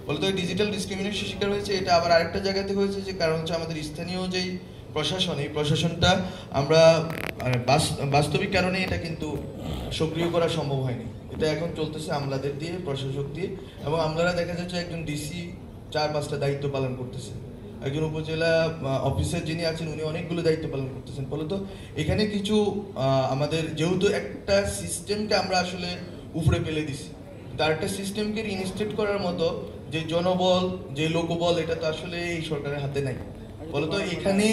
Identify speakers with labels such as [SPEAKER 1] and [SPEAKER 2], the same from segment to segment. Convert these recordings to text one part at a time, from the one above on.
[SPEAKER 1] বলতো digital discrimination শিকার হয়েছে, এটা আবার আরেকটা জায়গাতে হয়েছে যে কারণ হচ্ছে আমাদের স্থানীয় যেই প্রশাসন, এই প্রশাসনটা আমরা মানে বাস্তবিক কারণে এটা কিন্তু সক্রিয় করা সম্ভব হয়নি। এটা এখন চলতেছে আমলাদের দিয়ে, প্রশাসক দিয়ে, এবং আমলারা দেখা যাচ্ছে একজন ডিসি 4-5টা দায়িত্ব পালন করতেছে, একজন উপজেলা অফিসার যিনি আছেন উনি অনেকগুলো দায়িত্ব পালন করতেছেন। ফলত এখানে কিছু আমাদের যেহেতু একটা সিস্টেমকে আমরা আসলে উপরে ফেলে দিছি, তার একটা সিস্টেমকে ইনস্টেট করার মতো যে জনবল, যে লোকবল, এটা তো আসলে এই সরকারের হাতে নাই। ফলত এখানে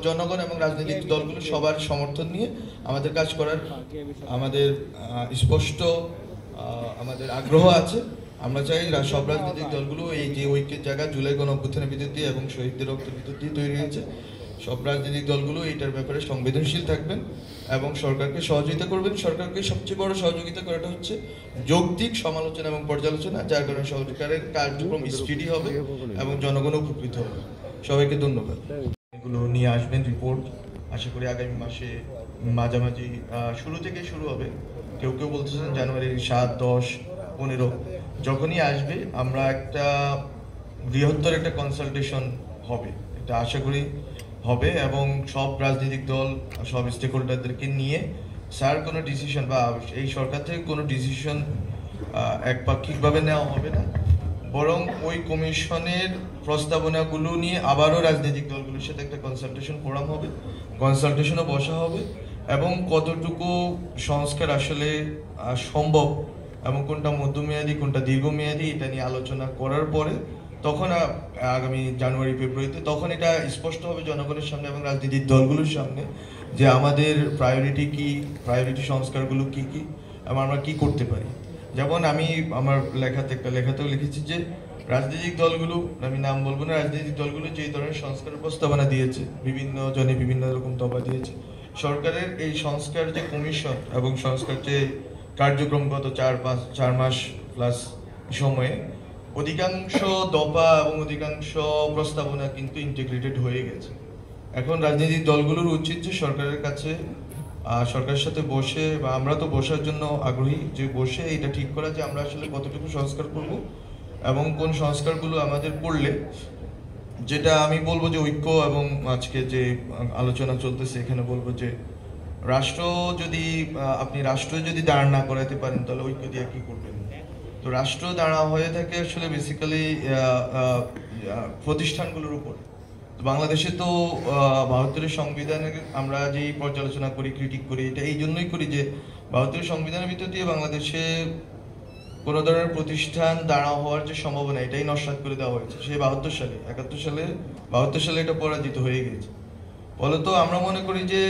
[SPEAKER 1] জনগণ এবং রাজনৈতিক দলগুলো সবার সমর্থন নিয়ে আমাদের কাজ করার আমাদের স্পষ্ট আমাদের আগ্রহ আছে। আমরা চাই সব রাজনৈতিক দলগুলো এই যে ঐক্যের জায়গা জুলাই গণঅভ্যুত্থানের ভিতর দিয়ে এবং শহীদদের রক্তের ভিতর দিয়ে তৈরি হয়েছে, সব রাজনৈতিক দলগুলো এটার ব্যাপারে সংবেদনশীল থাকবেন এবং সরকারকে সহযোগিতা করবেন। সরকারকে সবচেয়ে বড় সহযোগিতা করাটা হচ্ছে যৌক্তিক সমালোচনা এবং পর্যালোচনা, যার কারণে সরকারের কার্যক্রম স্পিডি হবে এবং জনগণ উপকৃত হবে। সবাইকে ধন্যবাদ। এগুলো নিয়ে আসবেন রিপোর্ট, আশা করি আগামী মাসে মাঝামাঝি শুরু থেকে শুরু হবে। কেউ কেউ বলতেছেন জানুয়ারি 7, 10, 15 যখনই আসবে আমরা একটা বৃহত্তর একটা কনসালটেশন হবে, এটা আশা করি হবে, এবং সব রাজনৈতিক দল, সব স্টেক হোল্ডারদেরকে নিয়ে স্যার কোনো ডিসিশন বা এই সরকার থেকে কোনো ডিসিশন একপাক্ষিকভাবে নেওয়া হবে না, বরং ওই কমিশনের প্রস্তাবনাগুলো নিয়ে আবারও রাজনৈতিক দলগুলোর সাথে একটা কনসালটেশন ফোরাম হবে, কনসালটেশনও বসা হবে, এবং কতটুকু সংস্কার আসলে সম্ভব এবং কোনটা মধ্যমেয়াদী কোনটা দীর্ঘমেয়াদী এটা নিয়ে আলোচনা করার পরে তখন আগামী জানুয়ারি ফেব্রুয়ারিতে তখন এটা স্পষ্ট হবে জনগণের সামনে এবং রাজনৈতিক দলগুলোর সামনে যে আমাদের প্রায়োরিটি কি, প্রায়োরিটি সংস্কারগুলো কি কি এবং আমরা কি করতে পারি। যেমন আমি আমার লেখাতেও লিখেছি যে রাজনৈতিক দলগুলো, আমি নাম বলবো না, রাজনৈতিক দলগুলো যে ধরনের সংস্কারের প্রস্তাবনা দিয়েছে, বিভিন্ন জনে বিভিন্ন রকম দফা দিয়েছে, সরকারের এই সংস্কার যে কমিশন এবং সংস্কার যে কার্যক্রম গত 4 মাস প্লাস সময়ে অধিকাংশ দফা এবং অধিকাংশ প্রস্তাবনা কিন্তু ইন্টিগ্রেটেড হয়ে গেছে। এখন রাজনৈতিক দলগুলোর উচিত যে সরকারের কাছে সরকারের সাথে বসে, বা আমরা তো বসার জন্য আগ্রহী, যে বসে এটা ঠিক করা যে আমরা আসলে কতটুকু সংস্কার করব এবং কোন সংস্কারগুলো আমাদের করলে, যেটা আমি বলবো যে ঐক্য, এবং আজকে যে আলোচনা চলতেছে এখানে বলবো যে রাষ্ট্র যদি দাঁড় না করাতে পারেন তাহলে ঐক্য দিয়ে কি করবেন। তো রাষ্ট্র দাঁড়া হয়ে থাকে আসলে বেসিক্যালি প্রতিষ্ঠানগুলোর উপর। তো বাংলাদেশে তো 72-এর সংবিধানের আমরা যেই পর্যালোচনা করি, ক্রিটিক করি, এটা এই জন্যই করি যে 72-এর সংবিধানের ভিতর দিয়ে বাংলাদেশে কোনো ধরনের প্রতিষ্ঠান দাঁড়া হওয়ার যে সম্ভাবনা এটাই নস্যাৎ করে দেওয়া হয়েছে সেই 72 সালে, 71 সালে, 72 সালে এটা পরাজিত হয়ে গেছে। ফলত আমরা মনে করি যে